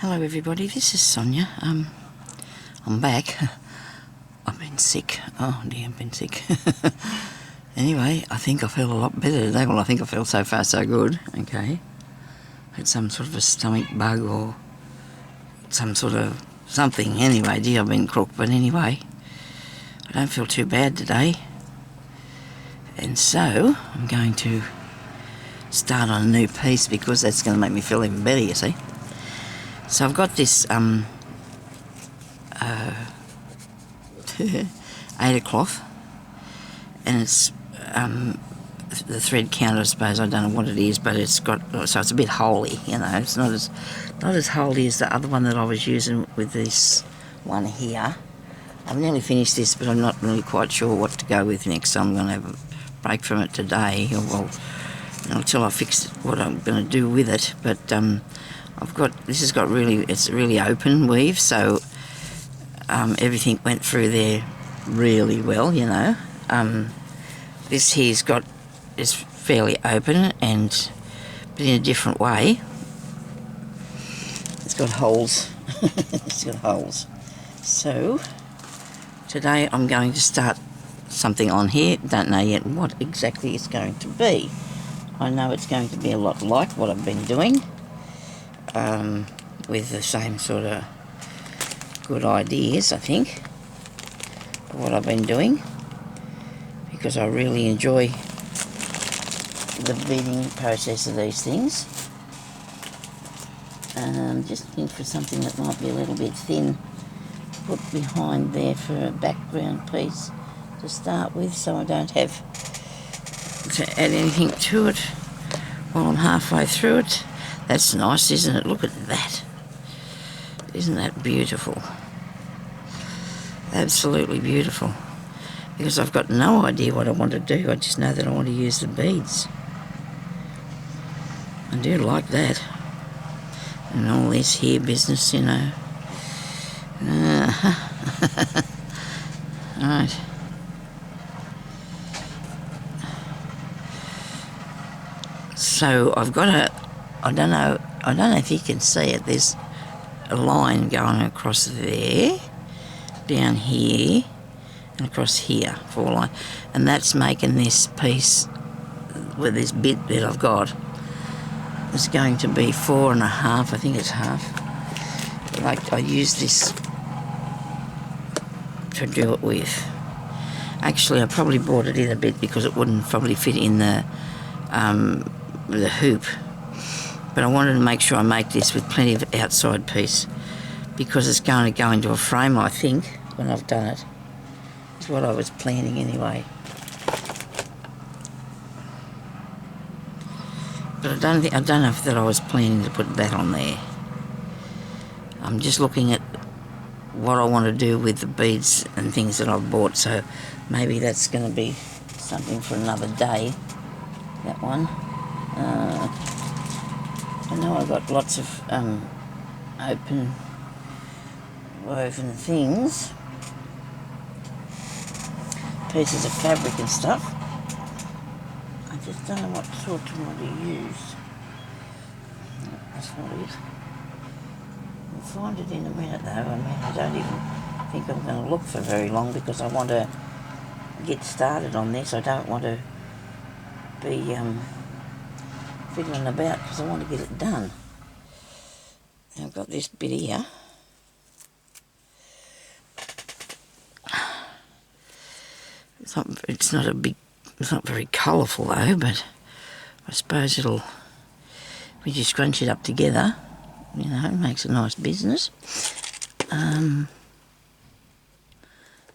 Hello everybody, this is Sonia. I'm back. I've been sick. Oh dear, I've been sick. Anyway, I think I feel a lot better today. Well, I think I feel so far so good. Okay. Had some sort of a stomach bug or some sort of something. Anyway, dear, I've been crook. But anyway, I don't feel too bad today. And so, I'm going to start on a new piece because that's going to make me feel even better, you see. So I've got this 8 cloth, and it's the thread count, I suppose, I don't know what it is, but it's got, so it's a bit holy, you know. It's not as holy as the other one that I was using with this one here. I've nearly finished this, but I'm not really quite sure what to go with next, so I'm going to have a break from it today, or well, until I fix what I'm going to do with it. But this has got it's really open weave, so everything went through there really well, you know. This here's is fairly open, but in a different way. It's got holes. It's got holes. So today I'm going to start something on here. Don't know yet what exactly it's going to be. I know it's going to be a lot like what I've been doing, with the same sort of good ideas, I think, of what I've been doing, because I really enjoy the beading process of these things. Just looking for something that might be a little bit thin, put behind there for a background piece to start with, so I don't have to add anything to it while I'm halfway through it. That's nice, isn't it? Look at that. Isn't that beautiful? Absolutely beautiful. Because I've got no idea what I want to do. I just know that I want to use the beads. I do like that. And all this here business, you know. Right. So I've got I don't know if you can see it, there's a line going across there, down here, and across here, 4 line, and that's making this piece with this bit that I've got. It's going to be 4.5, I think it's half. Like, I use this to do it with. Actually, I probably brought it in a bit because it wouldn't probably fit in the hoop. But I wanted to make sure I make this with plenty of outside piece, because it's going to go into a frame, I think, when I've done it. It's what I was planning anyway. But I don't know if that I was planning to put that on there. I'm just looking at what I want to do with the beads and things that I've bought, so maybe that's going to be something for another day, that one. I know I've got lots of open woven things, pieces of fabric and stuff. I just don't know what sort I want to use. No, that's not it. We'll find it in a minute though. I mean, I don't even think I'm going to look for very long, because I want to get started on this. I don't want to be fiddling about, because I want to get it done. Now I've got this bit here. It's not very colourful though, but I suppose we just scrunch it up together, you know, makes a nice business. Isn't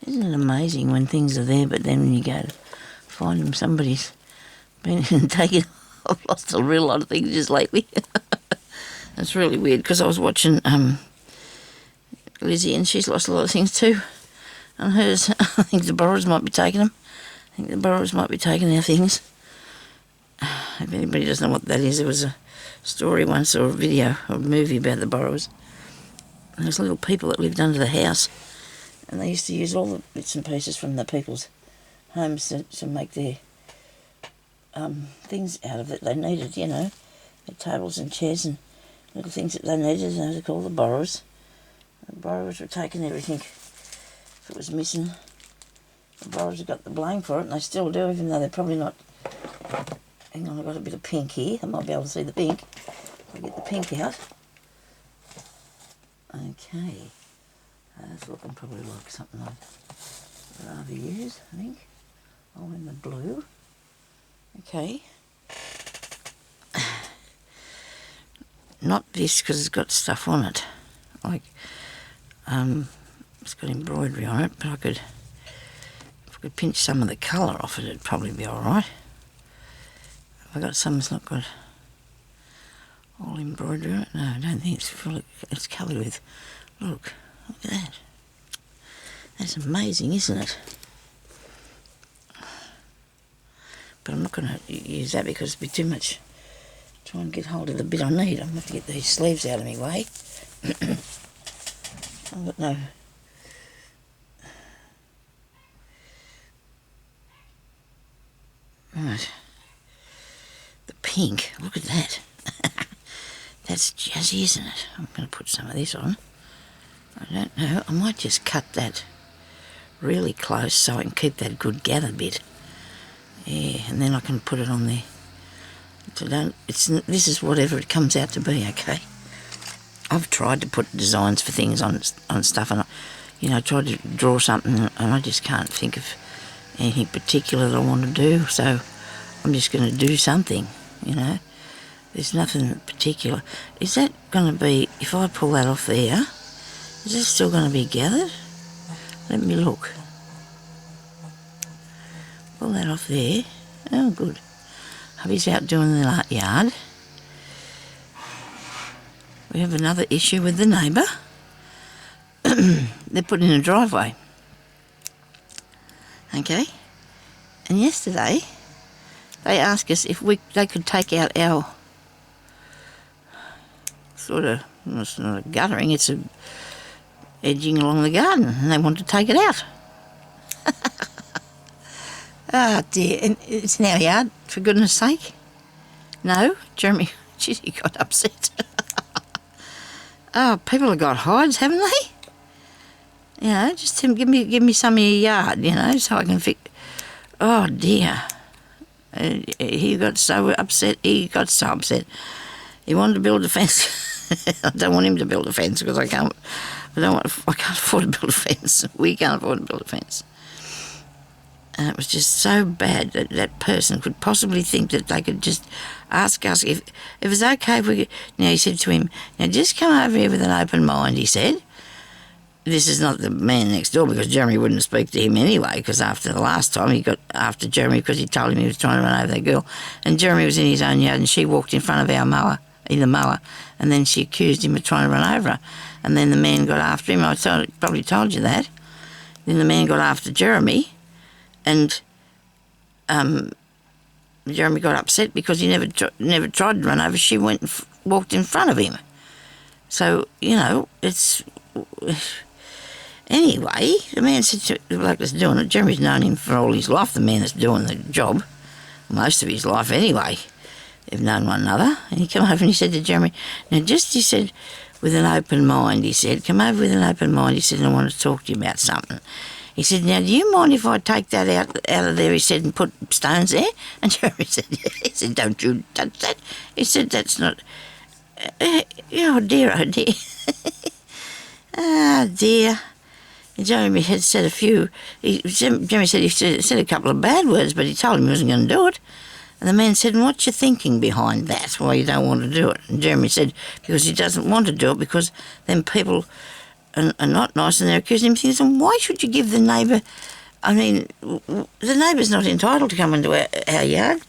it amazing when things are there, but then when you go to find them, somebody's been and taken. I've lost a real lot of things just lately. That's really weird, because I was watching Lizzie, and she's lost a lot of things too on hers. I think the borrowers might be taking them. I think the borrowers might be taking our things. If anybody doesn't know what that is, there was a story once, or a video, or a movie about the borrowers. And those little people that lived under the house, and they used to use all the bits and pieces from the people's homes to make their things out of it they needed, you know, their tables and chairs and little things that they needed, as they call the borrowers. The borrowers were taking everything. If it was missing, the borrowers have got the blame for it, and they still do, even though they're probably not. Hang on, I've got a bit of pink here. I might be able to see the pink. I'll get the pink out. Okay. That's looking probably like something I'd rather use, I think. Oh, in the blue. Okay. Not this, because it's got stuff on it. Like, it's got embroidery on it, but if I could pinch some of the colour off it, it'd probably be alright. Have I got some that's not got all embroidery on it? No, I don't think it's covered with. Look at that. That's amazing, isn't it? But I'm not going to use that because it'd be too much. Try and get hold of the bit I need. I'm going to have to get these sleeves out of my way. I've got no... Right. The pink, look at that. That's jazzy, isn't it? I'm going to put some of this on. I don't know, I might just cut that really close so I can keep that good gather bit. Yeah, and then I can put it on there. So this is whatever it comes out to be, okay? I've tried to put designs for things on stuff, and I tried to draw something, and I just can't think of anything particular that I want to do, so I'm just going to do something, There's nothing particular. Is that going to be, if I pull that off there, is it still going to be gathered? Let me look. Pull that off there. Oh, good. Hubby's out doing the yard. We have another issue with the neighbour. They're putting in a driveway. Okay? And yesterday, they asked us if they could take out our sort of, well, it's not a guttering, it's a edging along the garden, and they wanted to take it out. Oh dear, and it's in our yard, for goodness sake. No, Jeremy, geez, he got upset. Oh, people have got hides, haven't they? Just give me some of your yard, so I can fix. Oh dear. He got so upset. He wanted to build a fence. I don't want him to build a fence because I can't afford to build a fence. We can't afford to build a fence. And it was just so bad that that person could possibly think that they could just ask us if it was okay if we could. Now, he said to him, now just come over here with an open mind, he said. This is not the man next door, because Jeremy wouldn't speak to him anyway, because after the last time he got after Jeremy because he told him he was trying to run over that girl. And Jeremy was in his own yard and she walked in front of our mower, and then she accused him of trying to run over her. And then the man got after him. Probably told you that. Then the man got after Jeremy, and Jeremy got upset because he never tried to run over. She went and walked in front of him. So, it's... Anyway, the man said to the bloke that's doing it, Jeremy's known him for all his life, the man that's doing the job, most of his life anyway. They've known one another. And he came over and he said to Jeremy, now just, he said, with an open mind, he said, come over with an open mind, he said, I want to talk to you about something. He said, now, do you mind if I take that out of there, he said, and put stones there? And Jeremy said, yeah. He said, don't you touch that. He said, that's not... oh, dear, oh, dear. Ah, dear. Jeremy had said a few... Jeremy said he said a couple of bad words, but he told him he wasn't going to do it. And the man said, and what's your thinking behind that, why you don't want to do it? And Jeremy said, because he doesn't want to do it, because then people... are not nice, and they're accusing him of things. And why should you give the neighbour... I mean, the neighbour's not entitled to come into our yard.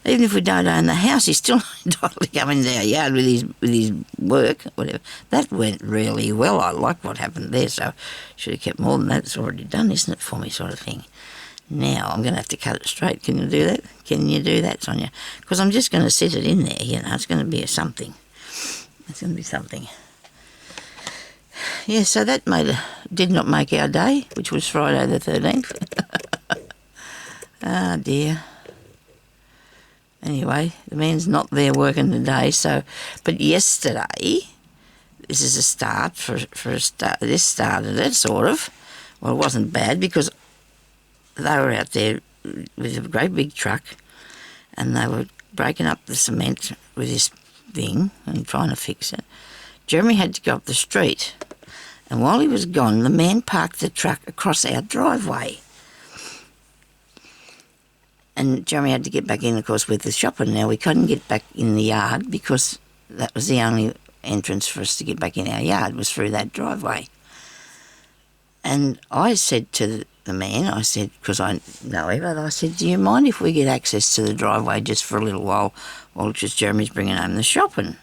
Even if we don't own the house, he's still not entitled to come into our yard with his work, whatever. That went really well. I like what happened there, so should have kept more than that. It's already done, isn't it, for me, sort of thing. Now, I'm going to have to cut it straight. Can you do that? Can you do that, Sonia? Because I'm just going to sit it in there, It's going to be something. It's going to be something. Yeah, so that did not make our day, which was Friday the 13th. Ah, dear. anyway, the man's not there working today, so, but yesterday, this is a start for a start, this started it, sort of. Well, it wasn't bad because they were out there with a great big truck and they were breaking up the cement with this thing and trying to fix it. Jeremy had to go up the street, and while he was gone, the man parked the truck across our driveway. And Jeremy had to get back in, of course, with the shopping. Now, we couldn't get back in the yard because that was the only entrance for us to get back in our yard, was through that driveway. And I said to the man, I said, because I know him, I said, do you mind if we get access to the driveway just for a little while just Jeremy's bringing home the shopping?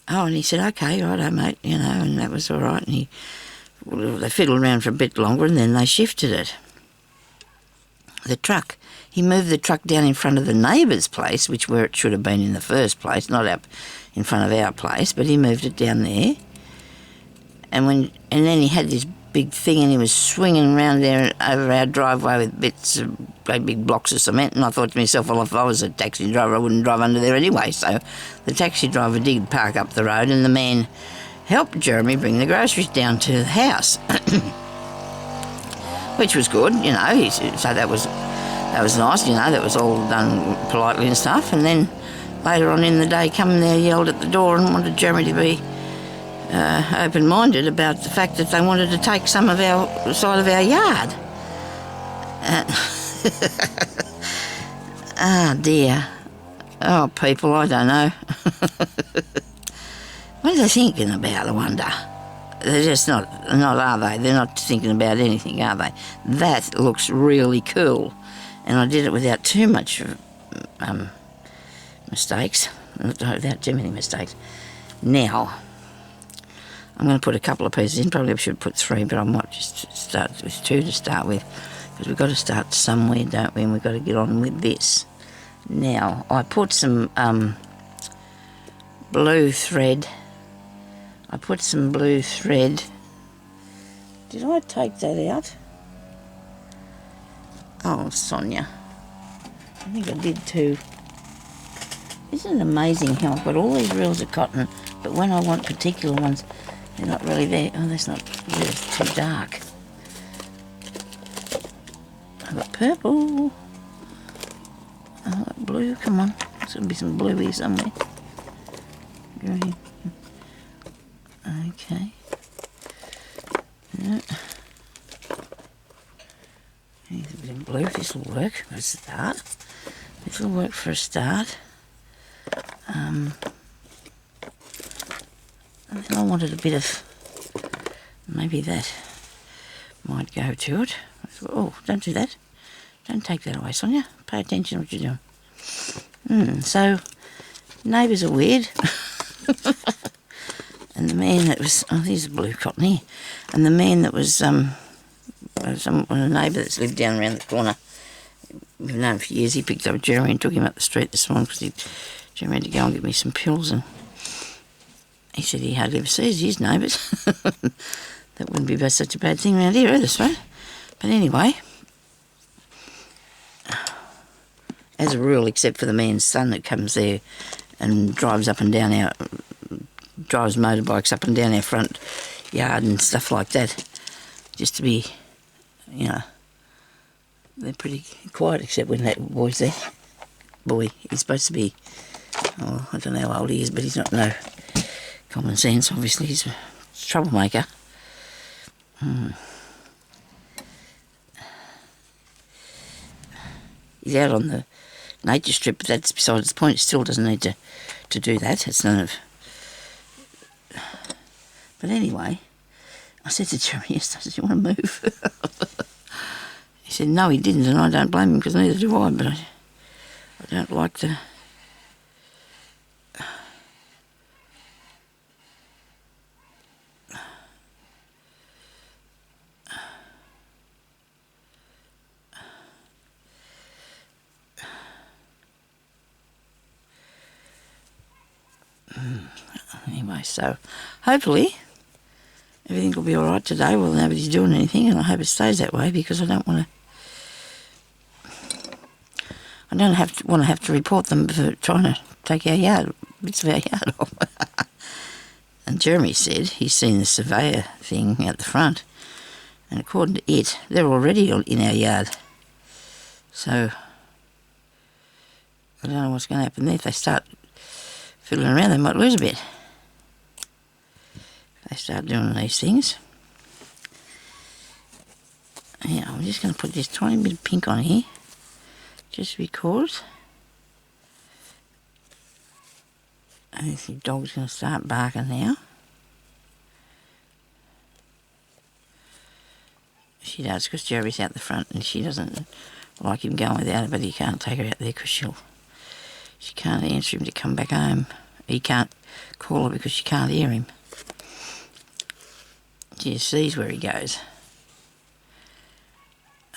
Oh, and he said, okay, righto, mate, you know, and that was all right. And they fiddled around for a bit longer and then they shifted it. The truck. He moved the truck down in front of the neighbour's place, which where it should have been in the first place, not up in front of our place, but he moved it down there. And then he had this big thing and he was swinging around there over our driveway with bits of great big blocks of cement, and I thought to myself, well, if I was a taxi driver I wouldn't drive under there anyway. So the taxi driver did park up the road and the man helped Jeremy bring the groceries down to the house, which was good, you know. So that was nice, you know, that was all done politely and stuff. And then later on in the day, coming there, yelled at the door and wanted Jeremy to be open-minded about the fact that they wanted to take some of our side of our yard. Ah, dear. Oh, people, I don't know. What are they thinking about, I wonder? They're just not, are they? They're not thinking about anything, are they? That looks really cool. And I did it without too much mistakes, without too many mistakes. Now, I'm going to put a couple of pieces in. Probably I should put 3, but I might just start with 2 to start with, because we've got to start somewhere, don't we? And we've got to get on with this. Now, I put some blue thread. I put some blue thread. Did I take that out? Oh, Sonia. I think I did too. Isn't it amazing how I've got all these reels of cotton, but when I want particular ones, they're not really there. Oh, that's not really too dark. I've got purple. I've got blue. Come on. There's going to be some blue here somewhere. Green. Okay. Yeah. Here's a bit of blue. This will work for a start. This will work for a start. And then I wanted a bit of, maybe that might go to it. Oh, don't do that. Don't take that away, Sonia. Pay attention to what you're doing. So, neighbours are weird. And the man that was, oh, there's a blue cotton here. And the man that was, a neighbour that's lived down around the corner, we've known him for years, he picked up Jeremy and took him up the street this morning because Jeremy had to go and get me some pills, and he said he hardly ever sees his neighbours. That wouldn't be such a bad thing around here either, right? But anyway, as a rule, except for the man's son that comes there and drives motorbikes up and down our front yard and stuff like that, just to be, you know, they're pretty quiet except when that boy's there. Boy, he's supposed to be, oh, I don't know how old he is, but he's not no common sense, obviously. He's a troublemaker. He's out on the nature strip, but that's besides the point. He still doesn't need to do that. It's none of... But anyway, I said to Jeremy yesterday, I said, you want to move? He said, no, he didn't, and I don't blame him because neither do I, but I don't like the... Anyway, so hopefully everything will be all right today. Well, nobody's doing anything, and I hope it stays that way because I don't want I don't want to have to report them for trying to take our yard, bits of our yard off. And Jeremy said he's seen the surveyor thing out the front, and according to it, they're already in our yard. So I don't know what's going to happen there. If they start fiddling around, they might lose a bit. If they start doing these things. Yeah, I'm just going to put this tiny bit of pink on here, just because I think the dog's going to start barking now. She does, because Jerry's out the front and she doesn't like him going without her, but he can't take her out there because she can't answer him to come back home. He can't call her because she can't hear him. She just sees where he goes.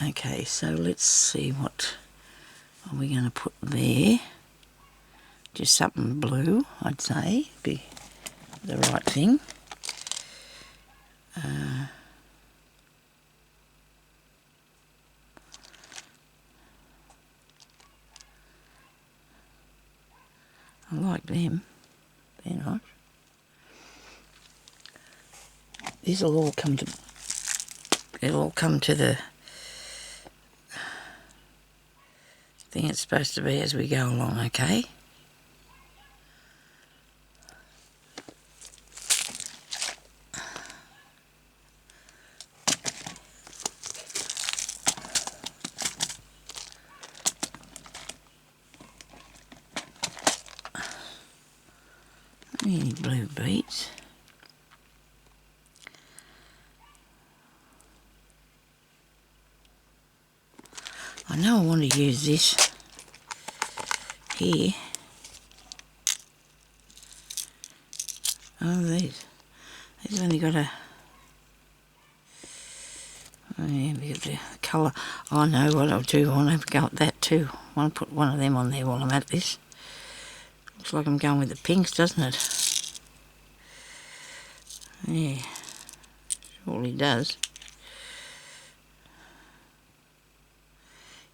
Okay, so let's see what are we going to put there. Just something blue, I'd say, be the right thing. I like them. They're nice. It'll all come to the thing it's supposed to be as we go along, okay? Any blue beads. I know I want to use this here. Oh, these have only got a... Oh yeah, we got the colour. I know what I'll do. I want to go with that too. I want to put one of them on there while I'm at this. Looks like I'm going with the pinks, doesn't it? Yeah, surely does.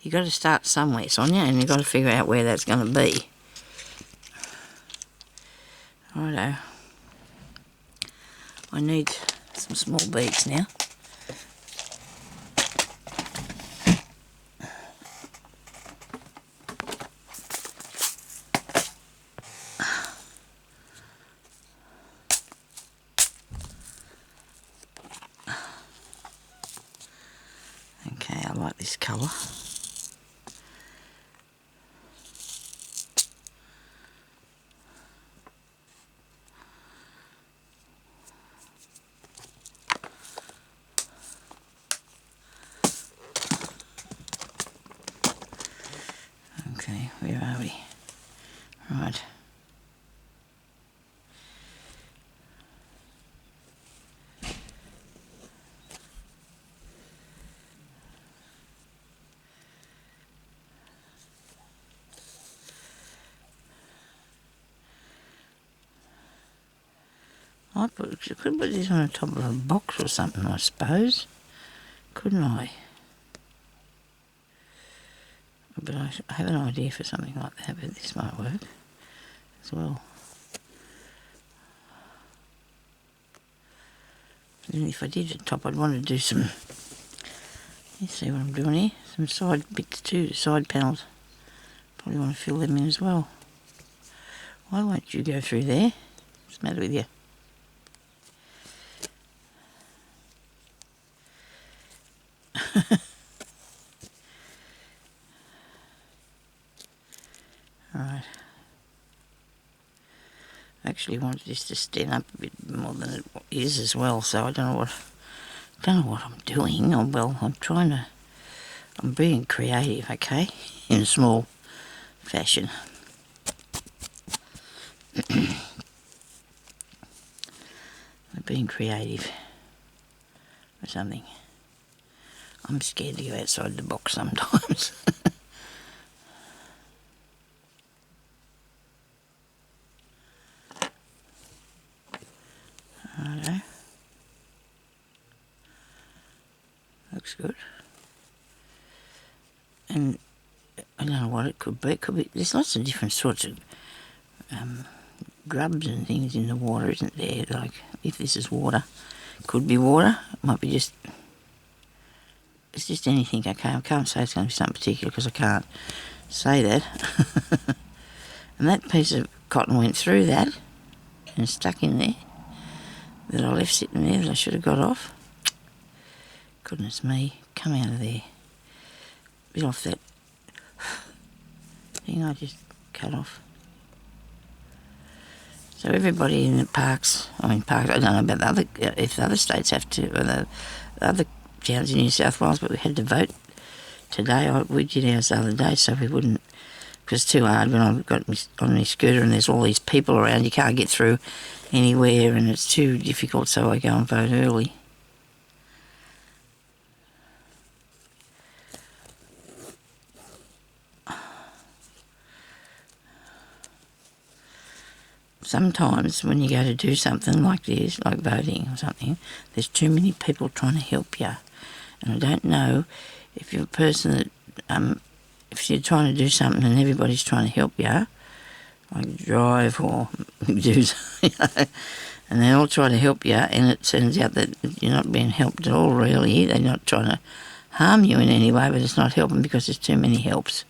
You've got to start somewhere, Sonia, and you've got to figure out where that's going to be. Righto. I need some small beads now. Okay, I like this colour. Okay, where are we? Right. I could put this on the top of a box or something, I suppose. Couldn't I? But I have an idea for something like that, but this might work as well. And if I did the top, I'd want to do some, you see what I'm doing here? Some side bits too, the side panels. Probably want to fill them in as well. Why won't you go through there? What's the matter with you? Alright. I actually wanted this to stand up a bit more than it is as well, so I don't know what I'm doing. I'm being creative, okay, in a small fashion. I'm being creative or something. I'm scared to go outside the box sometimes. Righto. Looks good. And I don't know what it could be. It could be. There's lots of different sorts of grubs and things in the water, isn't there? Like, if this is water, could be water. It might be just. It's just anything. I can't say it's going to be something particular because I can't say that. And that piece of cotton went through that and stuck in there. That I left sitting there that I should have got off. Goodness me, come out of there. Bit off that thing I just cut off. So everybody in the parks, I don't know about the other, if the other states have to, or the other towns in New South Wales, but we had to vote today. We did ours the other day, so we wouldn't, because it's too hard when I've got on my scooter and there's all these people around, you can't get through anywhere and it's too difficult, so I go and vote early. Sometimes when you go to do something like this, like voting or something, there's too many people trying to help you. And I don't know if you're a person that, if you're trying to do something and everybody's trying to help you, like drive or do something, and they all try to help you, and it turns out that you're not being helped at all, really. They're not trying to harm you in any way, but it's not helping because there's too many helps.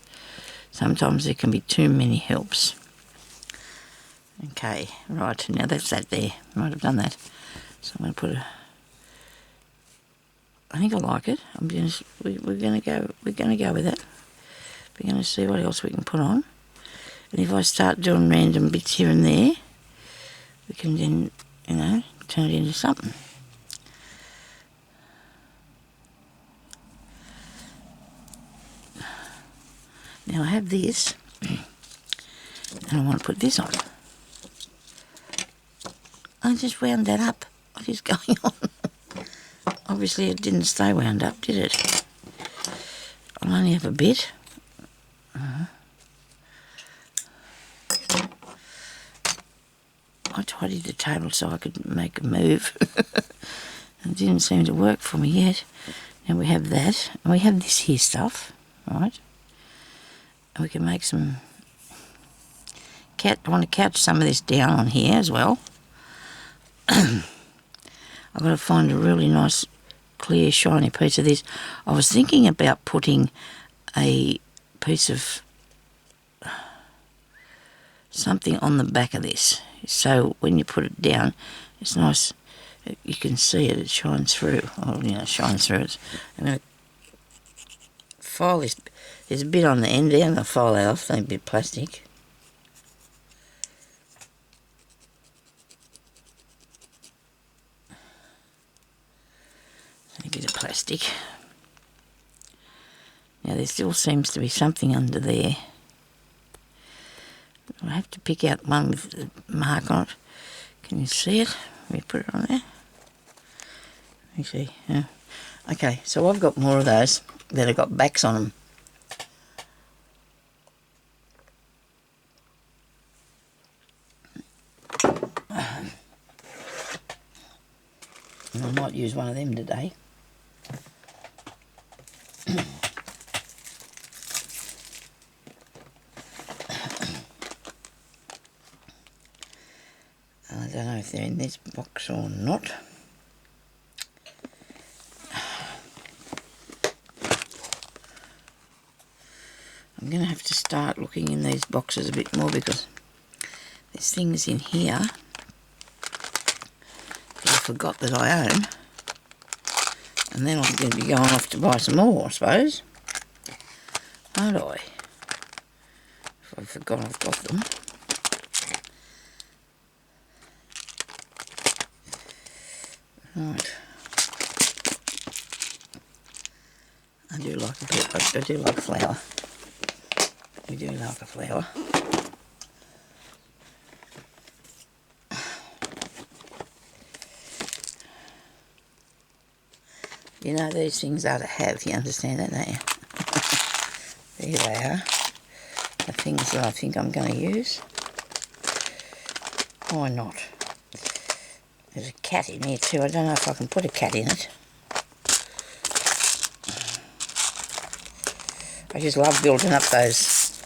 Sometimes there can be too many helps. Okay, right, now that's that there. Right, I've done that. So I'm going to put I think I like it. We're going to go with it. We're going to see what else we can put on. And if I start doing random bits here and there, we can then, turn it into something. Now I have this, and I want to put this on. I just wound that up. What is going on? Obviously it didn't stay wound up, did it? I'll only have a bit. I tidied the table so I could make a move. It didn't seem to work for me yet. Now we have that, and we have this here stuff, right? And we can make some... I want to couch some of this down on here as well. I've got to find a really nice, clear, shiny piece of this. I was thinking about putting a piece of something on the back of this. So when you put it down, it's nice. You can see it. It shines through. Shines through. I'm going to file this. There's a bit on the end there. I'm going to file that off. That bit of plastic. A bit of plastic. Now there still seems to be something under there. I have to pick out one with a mark on it. Can you see it? Let me put it on there. Let me see. Yeah. Okay, so I've got more of those that have got backs on them. And I might use one of them today. I don't know if they're in this box or not. I'm going to have to start looking in these boxes a bit more because there's things in here that I forgot that I own. And then I'm going to be going off to buy some more, I suppose. Aren't I? If I forgot I've got them. Right. I do like a bit. I do like flour. We do like a flour. You know, these things are to have, you understand that, don't you? There they are. The things that I think I'm going to use. Why not? There's a cat in here too. I don't know if I can put a cat in it. I just love building up those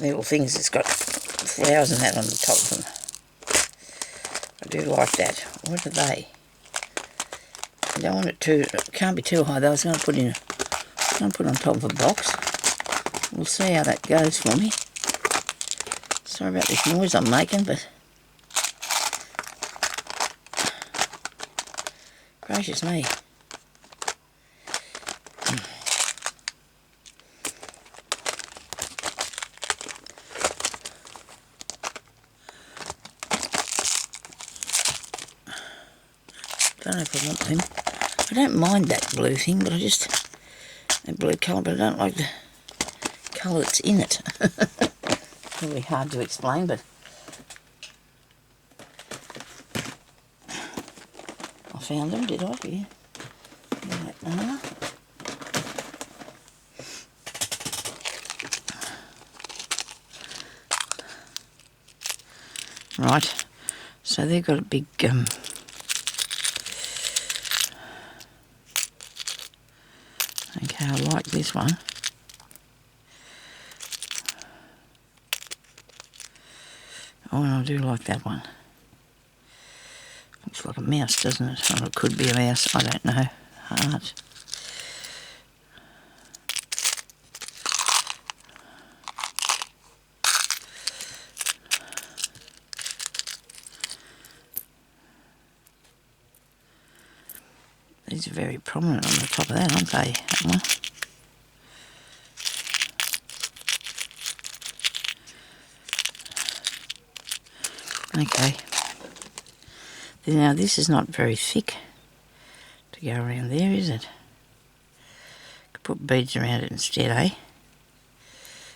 little things that's got flowers and that on the top of them. I do like that. What are they? I don't want it too, it can't be too high though. I was going to put on top of a box. We'll see how that goes for me. Sorry about this noise I'm making, but gracious me. I don't know if I want them. I don't mind that blue thing, but that blue colour, but I don't like the colour that's in it. Really hard to explain, but I found them, did I? Yeah. Right, so they've got a big okay, I like this one. Oh, and I do like that one. Looks like a mouse, doesn't it? Or it could be a mouse, I don't know. Heart. These are very prominent on the top of that, aren't they? That one. Okay. Now this is not very thick to go around there, is it? Could put beads around it instead, eh?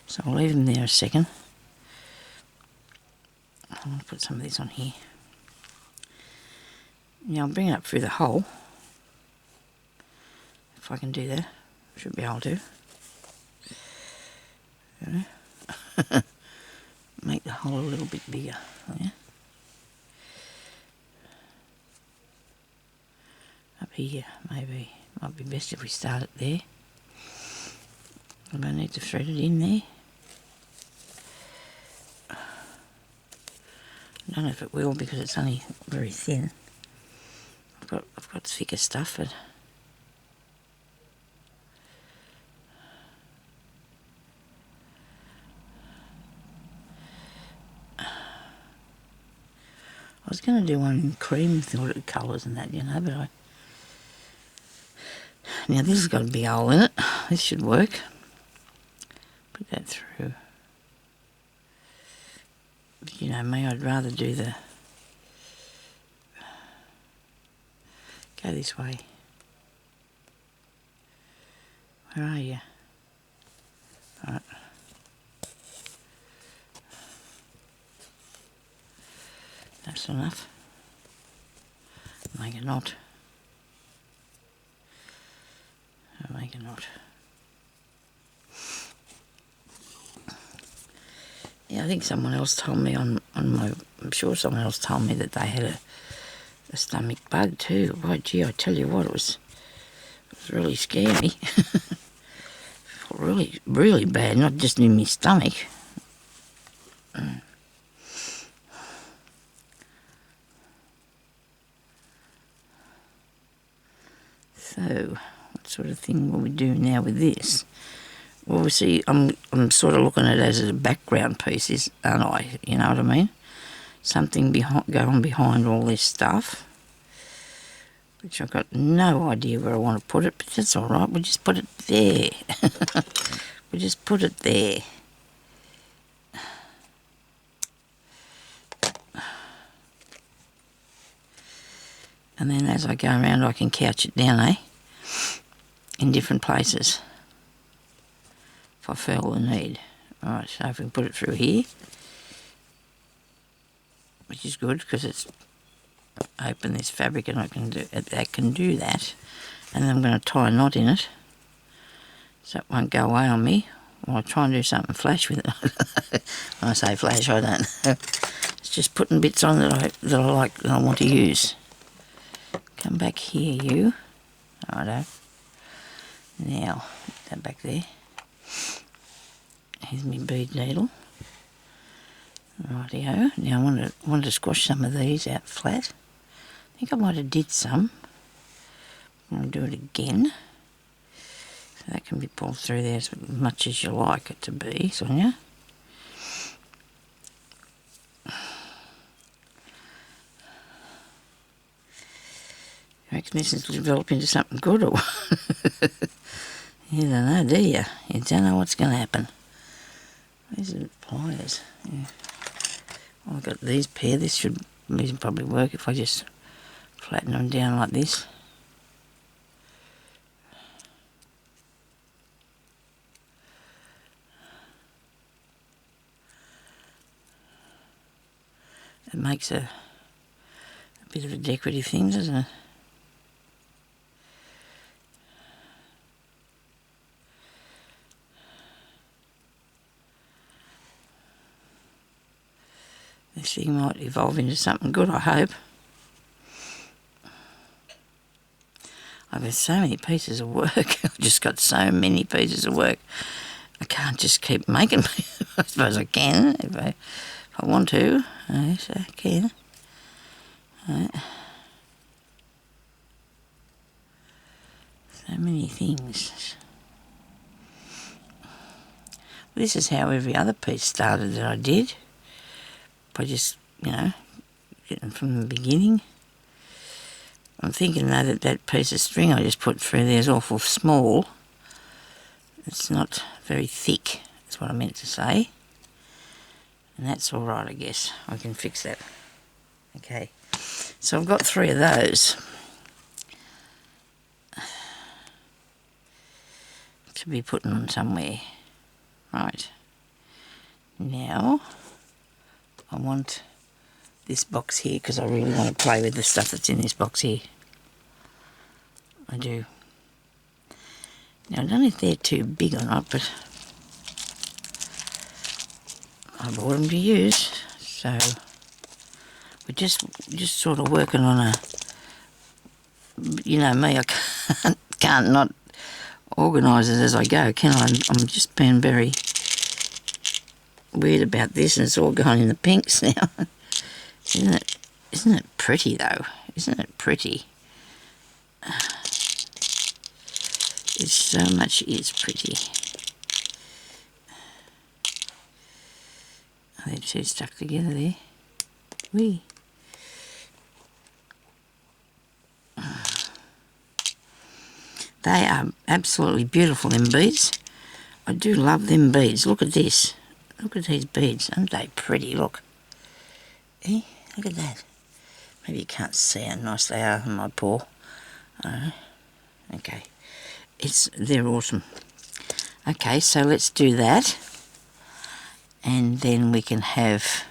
So I'll leave them there a second. I'm going to put some of this on here. Now I'll bring it up through the hole. If I can do that, should be able to. Make the hole a little bit bigger. Yeah. Up here, maybe. Might be best if we start it there. I don't need to thread it in there. I don't know if it will because it's only very thin. I've got thicker stuff, but I was going to do one in cream thought colours and that, you know, but now this has got a big hole in it. This should work. Put that through. But you know me, I'd rather do the... Go this way. Where are you? Right. That's enough. Make a knot. Make a knot. Yeah, I think someone else told me on my... I'm sure someone else told me that they had a stomach bug too. Why, gee, I tell you what, it was really scary. Felt really, really bad, not just in my stomach. So, what sort of thing will we do now with this? Well, we see, I'm sort of looking at it as a background piece, aren't I? You know what I mean? Something going behind all this stuff, which I've got no idea where I want to put it, but that's all right. We'll just put it there. We'll just put it there. And then as I go around, I can couch it down, eh? In different places. If I feel the need. Alright, so if we put it through here, which is good because it's open this fabric and that can do that. And then I'm going to tie a knot in it so it won't go away on me. Or I'll try and do something flash with it. When I say flash, I don't know. It's just putting bits on that I like, that I want to use. Come back here, you. Righto. Now, put that back there. Here's my bead needle. Rightio. Now I want to squash some of these out flat. I think I might have did some. I'm going to do it again. So that can be pulled through there as much as you like it to be, Sonia. Makes this develop into something good or what? You don't know, do you? You don't know what's going to happen. These are pliers. Yeah. I've got these pair. These will probably work if I just flatten them down like this. It makes a bit of a decorative thing, doesn't it? This thing might evolve into something good, I hope. I've got so many pieces of work. I've just got so many pieces of work. I can't just keep making them. I suppose I can if I want to. Yes, I can. Right. So many things. This is how every other piece started that I did. By just, getting from the beginning. I'm thinking though that piece of string I just put through there is awful small. It's not very thick, that's what I meant to say. And that's alright, I guess. I can fix that. Okay, so I've got 3 of those to be putting on somewhere. Right, now I want this box here because I really want to play with the stuff that's in this box here. I do. Now I don't know if they're too big or not, but I bought them to use, so we're just sort of working on a, you know me, I can't not organise it as I go, can I? I'm just being very weird about this, and it's all gone in the pinks now. Isn't it pretty though? Isn't it pretty? It so much is pretty. Are they 2 stuck together there? Wee. They are absolutely beautiful, them beads. I do love them beads. Look at this. Look at these beads. Aren't they pretty? Look. Eh? Look at that. Maybe you can't see how nice they are on my paw. Okay. They're awesome. Okay, so let's do that. And then we can have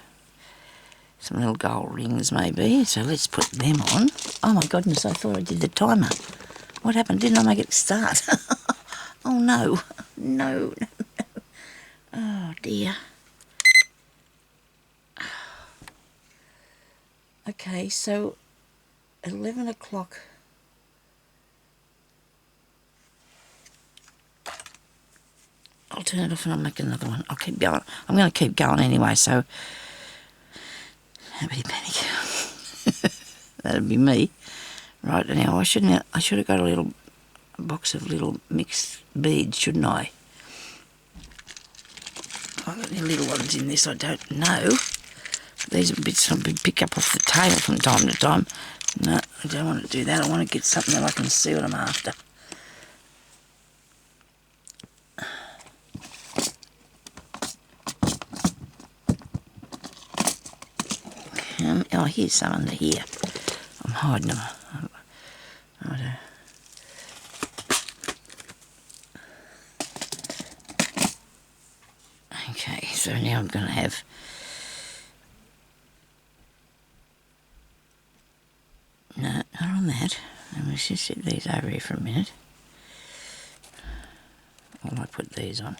some little gold rings maybe. So let's put them on. Oh my goodness, I thought I did the timer. What happened? Didn't I make it start? Oh no. No. Oh dear. Okay, so 11 o'clock. I'll turn it off and I'll make another one. I'll keep going. I'm going to keep going anyway, so nobody panic. That'd be me. Right, now I should have got a little box of little mixed beads, shouldn't I? Have I got any little ones in this? I don't know. These are bits I pick up off the table from time to time. No, I don't want to do that. I want to get something that I can see what I'm after. Oh, here's some under here. I'm hiding them. Okay, so now I'm going to have no, not on that. Let me just set these over here for a minute. While I put these on.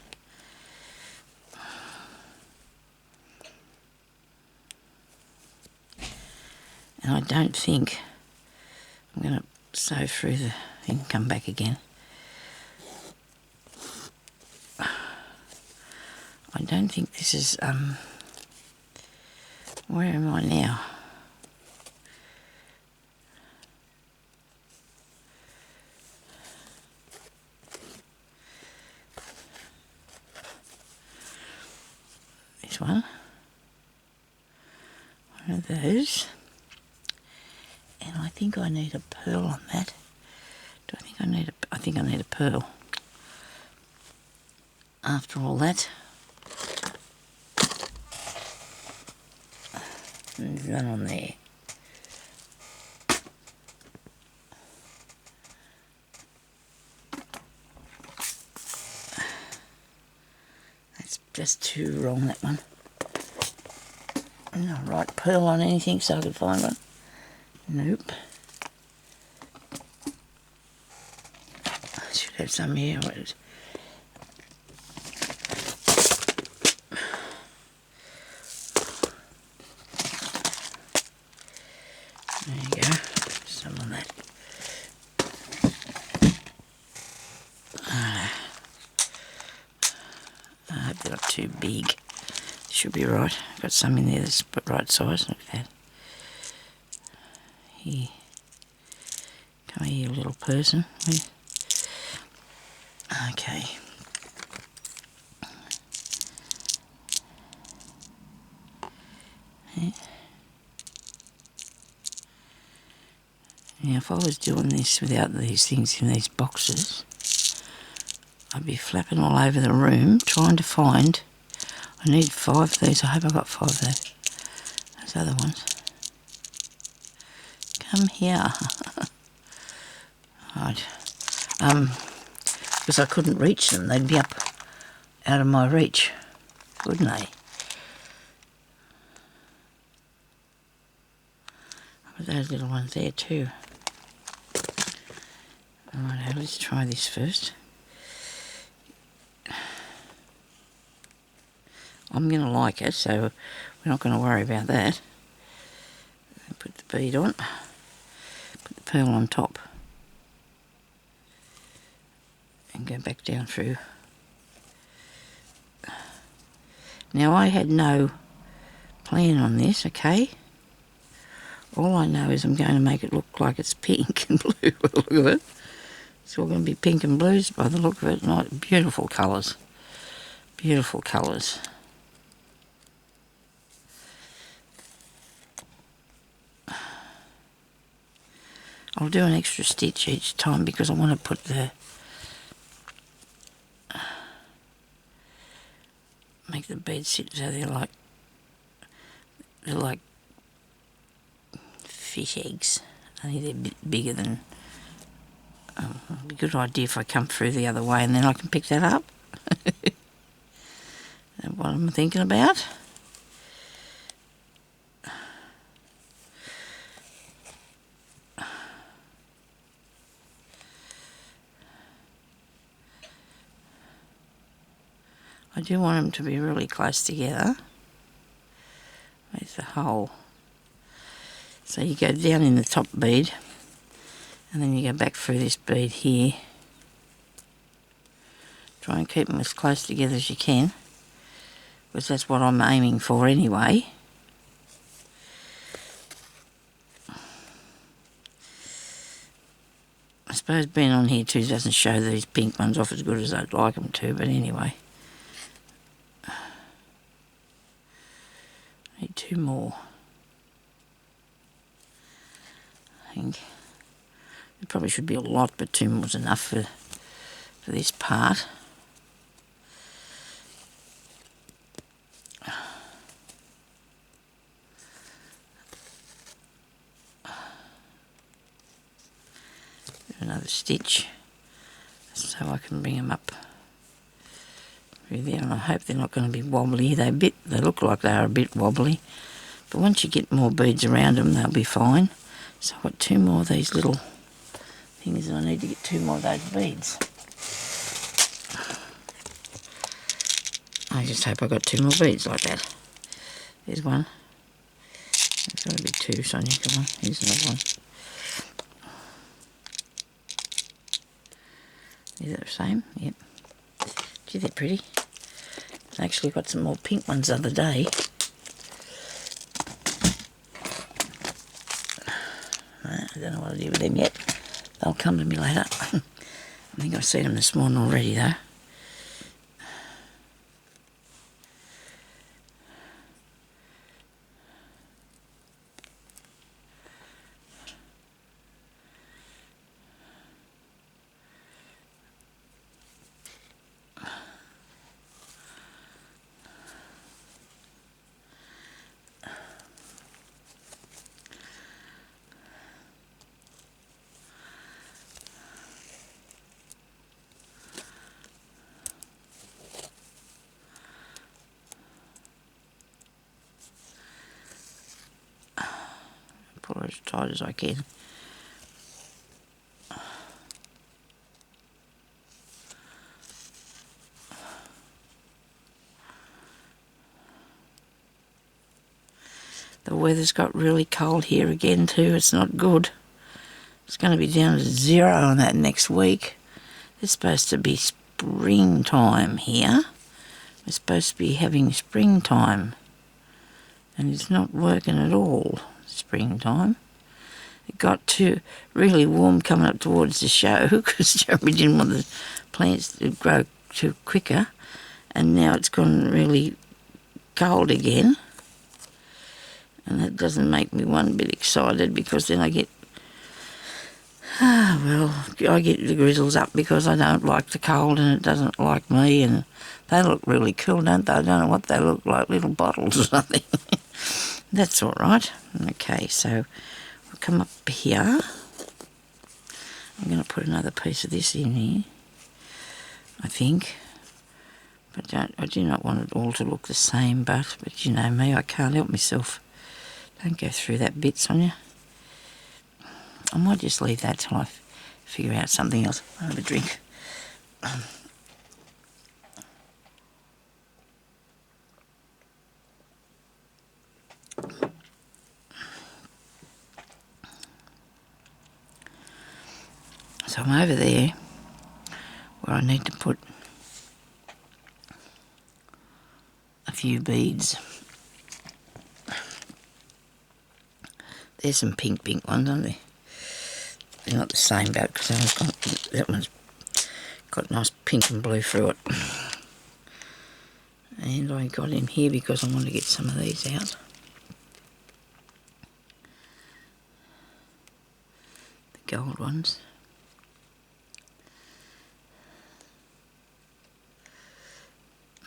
And I don't think I'm going to sew through the thing and come back again. I don't think this is Where am I now? This one. One of those. And I think I need a pearl on that. Do I think I need I think I need a pearl. After all that. There's none on there. That's just too wrong, that one. No right pearl on anything so I could find one. Nope. I should have some here. There you go. Some on that. I hope they're not too big. Should be right. I've got some in there that's the right size. Look at that. Here. Come here, you little person. Okay. Yeah. Now, if I was doing this without these things in these boxes, I'd be flapping all over the room trying to find. I need 5 of these. I hope I got 5 of those. Those other ones. Come here. Right. Because I couldn't reach them. They'd be up out of my reach, wouldn't they? I've got those little ones there too. Alright, let's try this first. I'm going to like it, so we're not going to worry about that. Put the bead on. Put the pearl on top. And go back down through. Now I had no plan on this, okay? All I know is I'm going to make it look like it's pink and blue. Look at it. It's all going to be pink and blues by the look of it. Nice, beautiful colours. Beautiful colours. I'll do an extra stitch each time because I want to put the make the beads sit so they're like fish eggs. Only they're a bit bigger than. It'd be a good idea if I come through the other way and then I can pick that up. That's what I'm thinking about. I do want them to be really close together. There's the hole. So you go down in the top bead and then you go back through this bead here. Try and keep them as close together as you can, because that's what I'm aiming for anyway. I suppose being on here too doesn't show these pink ones off as good as I'd like them to, but anyway. Need 2 more. I think there probably should be a lot, but 2 more is enough for this part. Another stitch so I can bring them up through there, and I hope they're not going to be wobbly. They look like they are a bit wobbly, but once you get more beads around them they'll be fine. So I've got 2 more of these little things and I need to get 2 more of those beads. I just hope I got 2 more beads like that. There's one. There's got to be 2, Sonia, come on. Here's another one. Is it the same? Yep. Gee, they're pretty. I actually got some more pink ones the other day. I don't know what to do with them yet. They'll come to me later. I think I've seen them this morning already though. Pull it as tight as I can. The weather's got really cold here again too. It's not good. It's going to be down to 0 on that next week. It's supposed to be springtime here. We're supposed to be having springtime. And it's not working at all, springtime. It got too really warm coming up towards the show because Jeremy didn't want the plants to grow too quicker. And now it's gone really cold again. And that doesn't make me one bit excited because then I get, I get the grizzles up because I don't like the cold and it doesn't like me, and they look really cool, don't they? I don't know what they look like, little bottles or something. That's all right. Okay, so we'll come up here. I'm going to put another piece of this in here, I think. But I do not want it all to look the same, but you know me, I can't help myself. Don't go through that bit, Sonia. I might just leave that till I figure out something else. I'll have a drink. So I'm over there where I need to put a few beads. There's some pink ones, aren't they? They're not the same but because that one's got nice pink and blue through it. And I got him here because I want to get some of these out. The gold ones.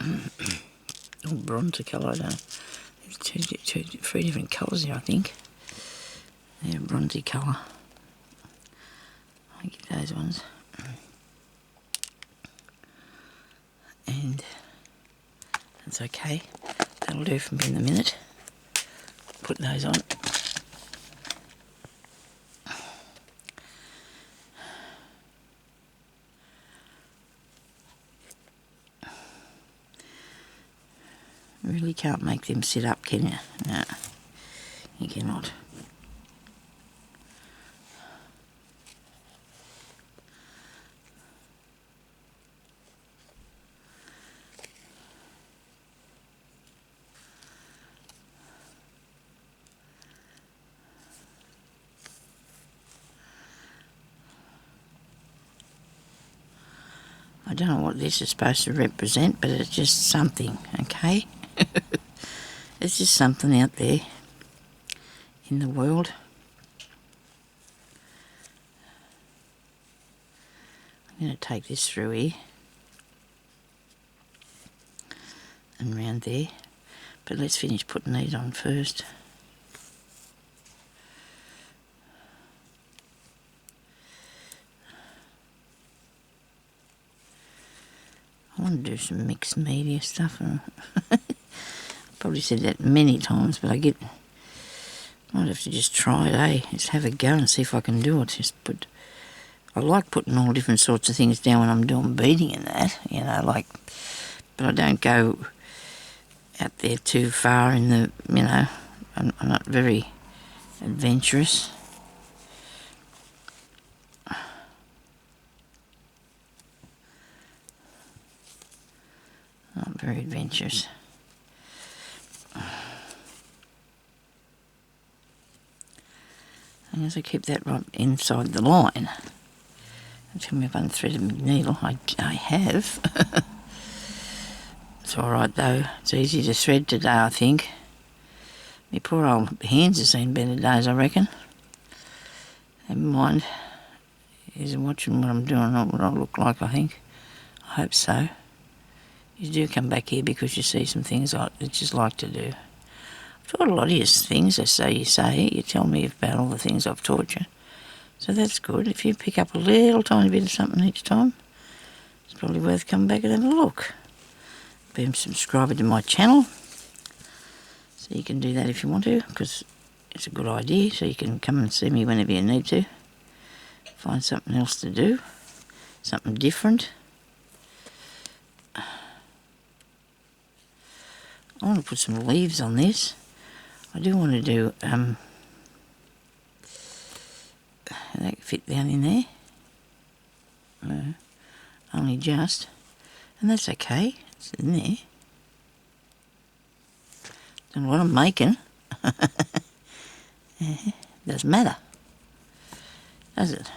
Oh, bronzer colour, I don't know. There's three different colours here, I think. They're bronzy colour. I get those ones. And that's okay. That'll do for me in a minute. Put those on. Really can't make them sit up, can you? No, you cannot. I don't know what this is supposed to represent, but it's just something, okay? It's just something out there in the world. I'm going to take this through here and round there, but let's finish putting these on first. I want to do some mixed media stuff. I've probably said that many times, but I might have to just try it, eh? Just have a go and see if I can do it. I like putting all different sorts of things down when I'm doing beading and that, you know, like, but I don't go out there too far in the, you know, I'm not very adventurous. Not very adventurous. long as I keep that right inside the line. Tell me if I unthreaded my needle. I have. It's alright though. It's easy to thread today, I think. My poor old hands have seen better days, I reckon. Never mind. He's watching what I'm doing, not what I look like, I think. I hope so. You do come back here because you see some things I just like to do. I've taught a lot of you things, as you say. You tell me about all the things I've taught you. So that's good. If you pick up a little tiny bit of something each time, it's probably worth coming back and having a look. Be a subscriber to my channel. So you can do that if you want to, because it's a good idea. So you can come and see me whenever you need to. Find something else to do. Something different. I want to put some leaves on this. I do want to do, that fit down in there. Only just. And that's okay. It's in there. Don't know what I'm making. Doesn't matter. Does it?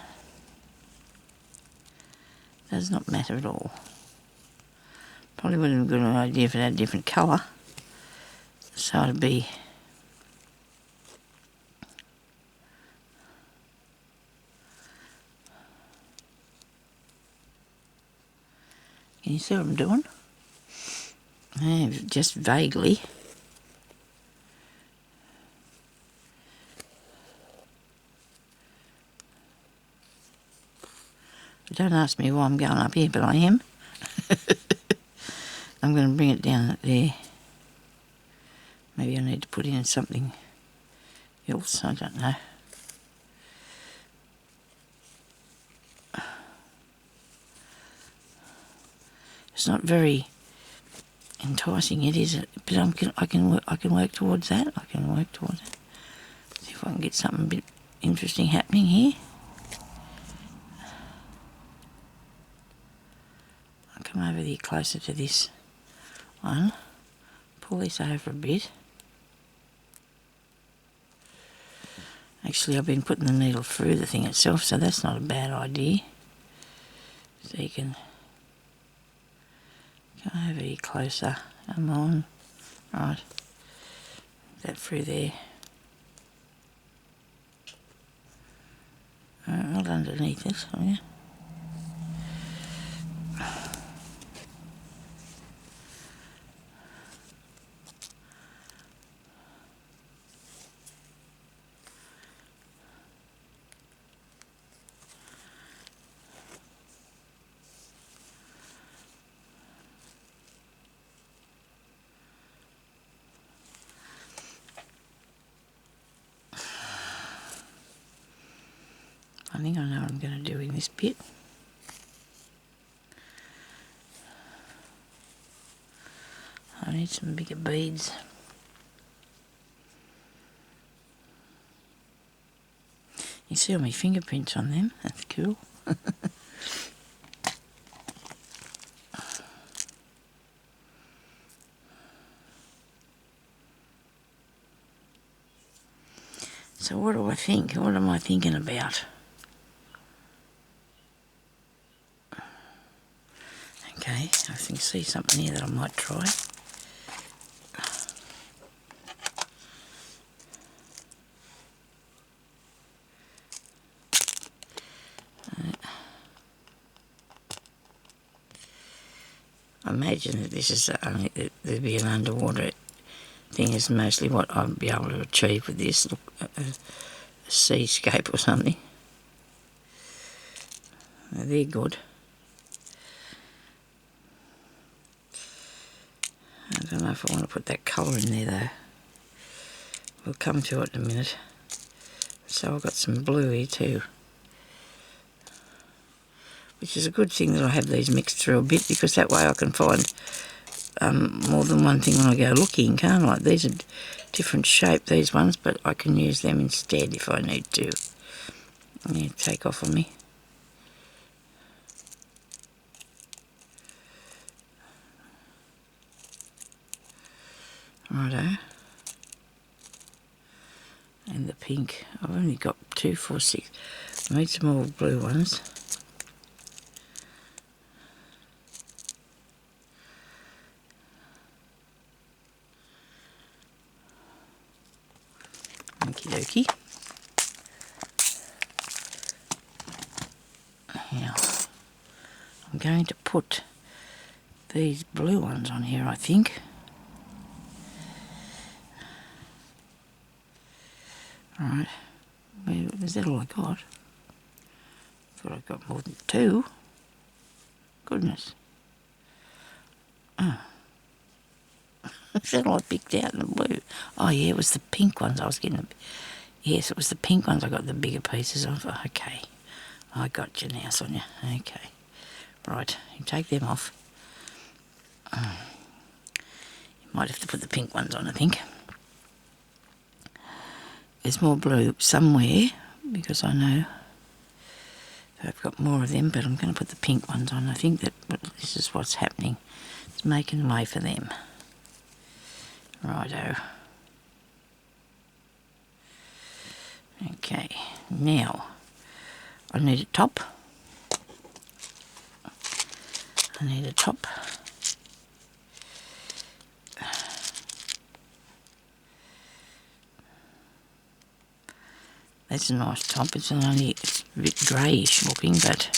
Does not matter at all. Probably would have been a good idea if it had a different colour. So it'd be... Can you see what I'm doing? Just vaguely. Don't ask me why I'm going up here, but I am. I'm going to bring it down there. Maybe I need to put in something else, I don't know. It's not very enticing, it is, but I can work towards that. I can work towards it. See if I can get something a bit interesting happening here. I'll come over here closer to this one. Pull this over a bit. Actually, I've been putting the needle through the thing itself, so that's not a bad idea. So you can come over here closer. Come on. Right. That through there. Not underneath it, oh yeah. I think I know what I'm going to do in this bit. I need some bigger beads. You see all my fingerprints on them, that's cool. So what do I think? What am I thinking about? Okay, I can see something here that I might try. I imagine that this is only, there'd be an underwater thing is mostly what I'd be able to achieve with this. Look, a seascape or something. They're good. I don't know if I want to put that colour in there though. We'll come to it in a minute. So I've got some blue here too. Which is a good thing that I have these mixed through a bit, because that way I can find more than one thing when I go looking, can't I? These are different shape, these ones, but I can use them instead if I need to. Yeah, take off on me. Righto. and the pink. I've only got 2, 4, 6. I need some more blue ones. Okie dokie. Now, I'm going to put these blue ones on here, I think. Right. Is that all I got? Thought I got more than 2. Goodness. Oh. Is that all I picked out in the blue? Oh yeah, it was the pink ones I was getting. Yes, it was the pink ones I got the bigger pieces of. Okay. I got you now, Sonia. Okay. Right, you take them off. You might have to put the pink ones on, I think. There's more blue somewhere, because I know I've got more of them, but I'm going to put the pink ones on. I think that this is what's happening. It's making way for them. Righto. Okay, now I need a top. I need a top. That's a nice top. It's a bit greyish looking, but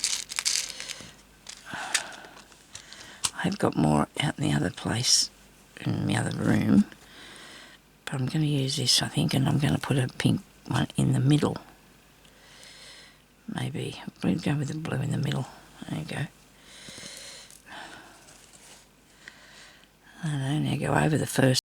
I've got more out in the other place, in the other room. But I'm going to use this, I think, and I'm going to put a pink one in the middle. Maybe we'll go with the blue in the middle. There you go. I don't know, now go over the first